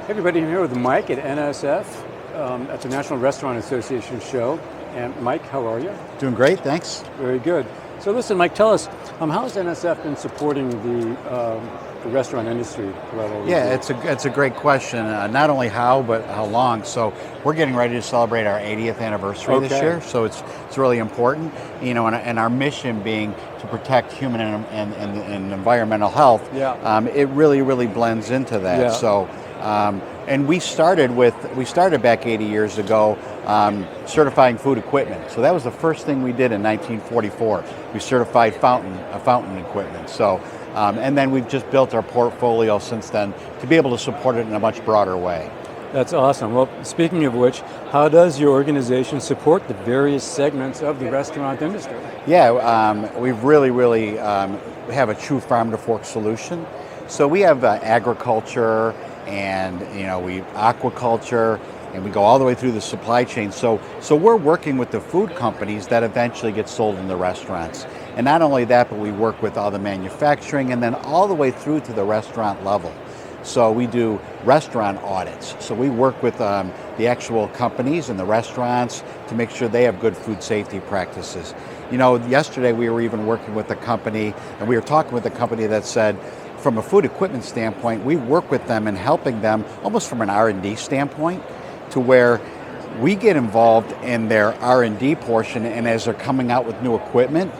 Hey everybody, I'm here with Mike at NSF at the National Restaurant Association show. And Mike, how are you? Doing great, thanks. Very good. So listen, Mike, tell us, how has NSF been supporting the restaurant industry throughout all these years? It's a great question. Not only how, but how long. So we're getting ready to celebrate our 80th anniversary this year. So it's really important. You know, and our mission being to protect human and environmental health. Yeah. It really blends into that. Yeah. So. And we started back 80 years ago certifying food equipment. So that was the first thing we did in 1944. We certified fountain equipment. So, and then we've just built our portfolio since then to be able to support it in a much broader way. That's awesome. Well, speaking of which, how does your organization support the various segments of the restaurant industry? Yeah, we really have a true farm to fork solution. So we have agriculture, and we aquaculture, and we go all the way through the supply chain. So we're working with the food companies that eventually get sold in the restaurants. And not only that, but we work with all the manufacturing and then all the way through to the restaurant level. So we do restaurant audits. So we work with the actual companies and the restaurants to make sure they have good food safety practices. Yesterday we were even working with a company, and we were talking with a company that said, from a food equipment standpoint, we work with them in helping them almost from an R&D standpoint, to where we get involved in their R&D portion and as they're coming out with new equipment,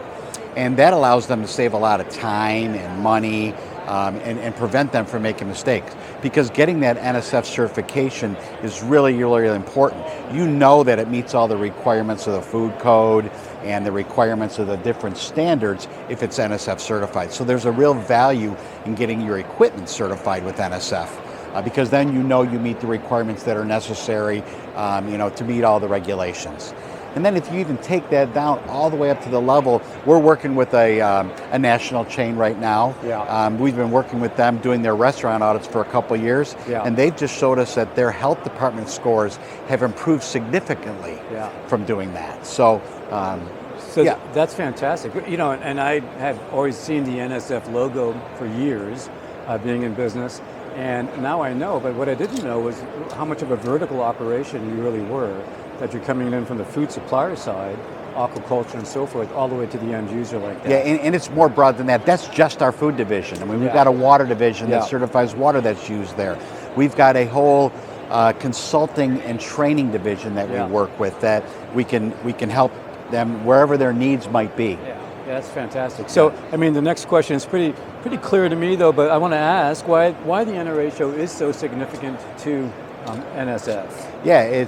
and that allows them to save a lot of time and money and prevent them from making mistakes. Because getting that NSF certification is really important. You know that it meets all the requirements of the food code and the requirements of the different standards if it's NSF certified. So there's a real value in getting your equipment certified with NSF because then you meet the requirements that are necessary to meet all the regulations. And then if you even take that down all the way up to the level, we're working with a national chain right now. Yeah. We've been working with them doing their restaurant audits for a couple of years, and they've just showed us that their health department scores have improved significantly from doing that. So that's fantastic. And I have always seen the NSF logo for years, being in business. And now I know, but what I didn't know was how much of a vertical operation you really were, that you're coming in from the food supplier side, aquaculture and so forth, all the way to the end user like that. Yeah, and it's more broad than that. That's just our food division. I mean, we've got a water division that certifies water that's used there. We've got a whole consulting and training division that we work with, that we can help them wherever their needs might be. Yeah, that's fantastic. So, I mean, the next question is pretty clear to me, though, but I want to ask why the NRA show is so significant to NSF. Yeah,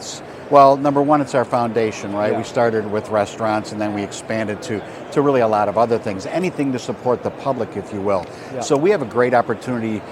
well, number one, it's our foundation, right? Yeah. We started with restaurants, and then we expanded to really a lot of other things, anything to support the public, if you will. Yeah. So we have a great opportunity.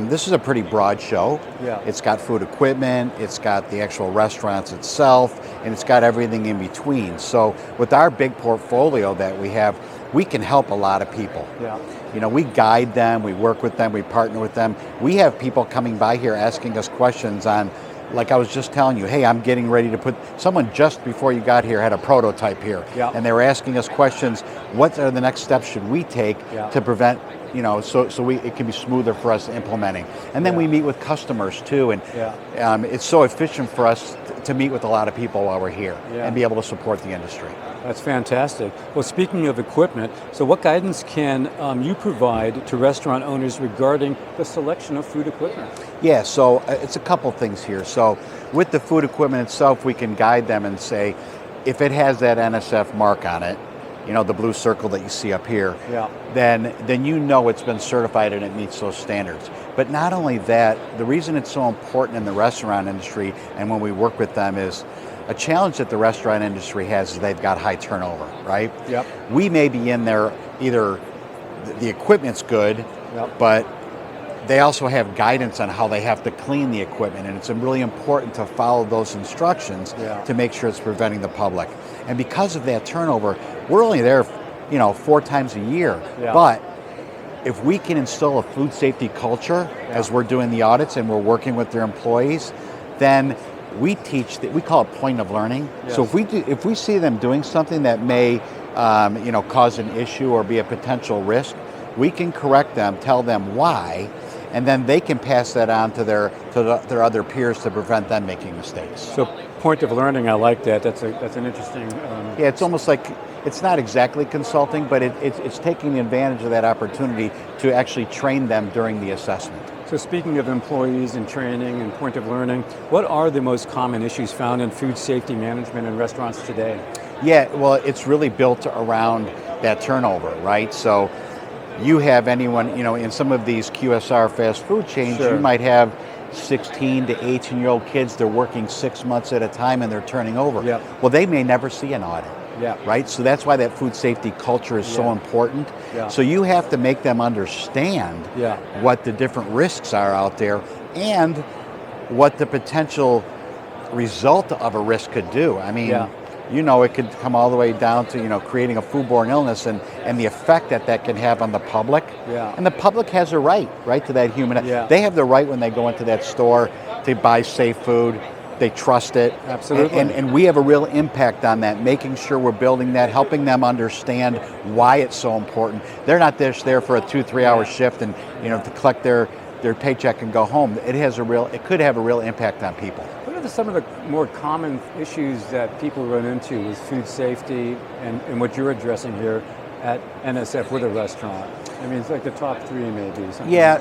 This is a pretty broad show. Yeah. It's got food equipment, it's got the actual restaurants itself, and it's got everything in between. So with our big portfolio that we have, we can help a lot of people. Yeah. We guide them, we work with them, we partner with them. We have people coming by here asking us questions on, like I was just telling you, hey, I'm getting ready to put, someone just before you got here had a prototype here. Yeah. And they were asking us questions, what are the next steps should we take to prevent, so it can be smoother for us implementing. And then we meet with customers too, and it's so efficient for us to meet with a lot of people while we're here and be able to support the industry. That's fantastic. Well, speaking of equipment, so what guidance can you provide to restaurant owners regarding the selection of food equipment? Yeah, so it's a couple things here. So with the food equipment itself, we can guide them and say, if it has that NSF mark on it, the blue circle that you see up here, then it's been certified and it meets those standards. But not only that, the reason it's so important in the restaurant industry and when we work with them is a challenge that the restaurant industry has is they've got high turnover, right? Yep. We may be in there, either the equipment's good, but they also have guidance on how they have to clean the equipment, and it's really important to follow those instructions to make sure it's preventing the public. And because of that turnover, we're only there, 4 times a year. Yeah. But if we can instill a food safety culture as we're doing the audits and we're working with their employees, then we teach that, we call it point of learning. Yes. So if we see them doing something that may cause an issue or be a potential risk, we can correct them, tell them why, and then they can pass that on to their other peers to prevent them making mistakes. So point of learning, I like that. That's an interesting. Yeah, it's almost like, it's not exactly consulting, but it's taking advantage of that opportunity to actually train them during the assessment. So speaking of employees and training and point of learning, what are the most common issues found in food safety management in restaurants today? Yeah, well, it's really built around that turnover, right? So you have anyone, in some of these QSR fast food chains, Sure. You might have 16 to 18-year-old kids, they're working 6 months at a time and they're turning over. Yep. Well, they may never see an audit. Yeah. Right? So that's why that food safety culture is so important. Yeah. So you have to make them understand Yeah. what the different risks are out there and what the potential result of a risk could do. I mean, Yeah. it could come all the way down to, creating a foodborne illness and the effect that can have on the public. Yeah. And the public has a right to that human. Yeah. They have the right when they go into that store to buy safe food. They trust it. Absolutely. And we have a real impact on that, making sure we're building that, helping them understand why it's so important. They're not just there for a 2-3 hour shift and to collect their paycheck and go home. It could have a real impact on people. What are some of the more common issues that people run into with food safety and what you're addressing here at NSF with a restaurant? I mean, it's like the top 3 maybe. Yeah,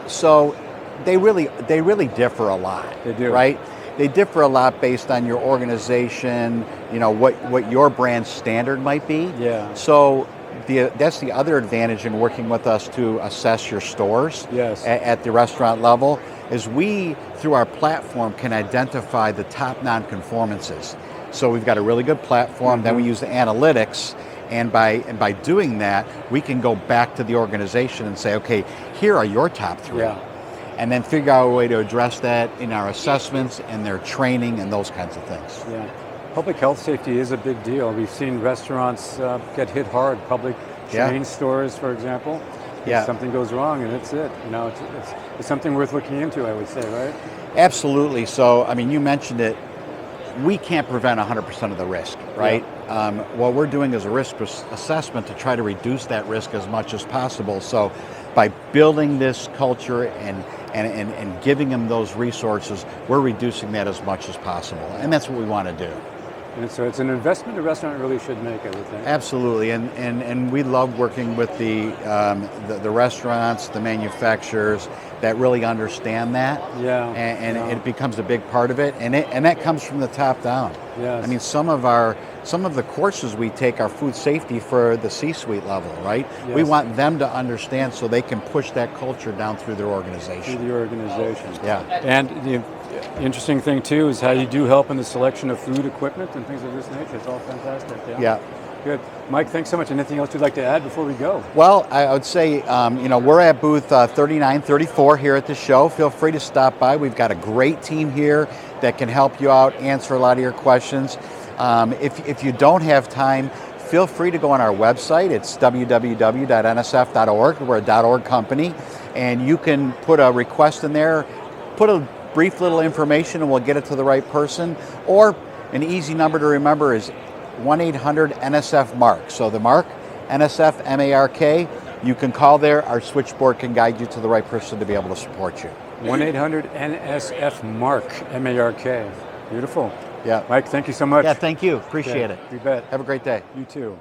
so they really differ a lot. They do. Right? They differ a lot based on your organization, what your brand standard might be. Yeah. So that's the other advantage in working with us to assess your stores. Yes. At the restaurant level, is we, through our platform, can identify the top non-conformances. So we've got a really good platform, then we use the analytics, and by doing that, we can go back to the organization and say, okay, here are your top 3. Yeah. And then figure out a way to address that in our assessments and their training and those kinds of things. Yeah. Public health safety is a big deal. We've seen restaurants get hit hard, public chain stores, for example. Yeah. If something goes wrong and that's it. It's something worth looking into, I would say, right? Absolutely. So, I mean, you mentioned it. We can't prevent 100% of the risk, right? Yeah. What we're doing is a risk assessment to try to reduce that risk as much as possible. So by building this culture and giving them those resources, we're reducing that as much as possible. And that's what we want to do. And so it's an investment a restaurant really should make, I would think. Absolutely, and we love working with the restaurants, the manufacturers that really understand that. Yeah. And it becomes a big part of it, and that comes from the top down. Yes. I mean, some of the courses we take are food safety for the C-suite level, right? Yes. We want them to understand so they can push that culture down through their organization. Through the organization. Yeah. And the interesting thing too is how you do help in the selection of food equipment and things of this nature. It's all fantastic. Yeah. Good. Mike, thanks so much. Anything else you'd like to add before we go? Well, I would say, we're at booth 3934 here at the show. Feel free to stop by. We've got a great team here that can help you out, answer a lot of your questions. If you don't have time, feel free to go on our website. It's www.nsf.org. We're a .org company, and you can put a request in there, put a brief little information, and we'll get it to the right person. Or an easy number to remember is 1-800-NSF-MARK. So the MARK, NSF, M-A-R-K. You can call there. Our switchboard can guide you to the right person to be able to support you. 1-800-NSF-MARK, M-A-R-K. Beautiful. Yeah. Mike, thank you so much. Yeah, thank you. Appreciate it. You bet. Have a great day. You too.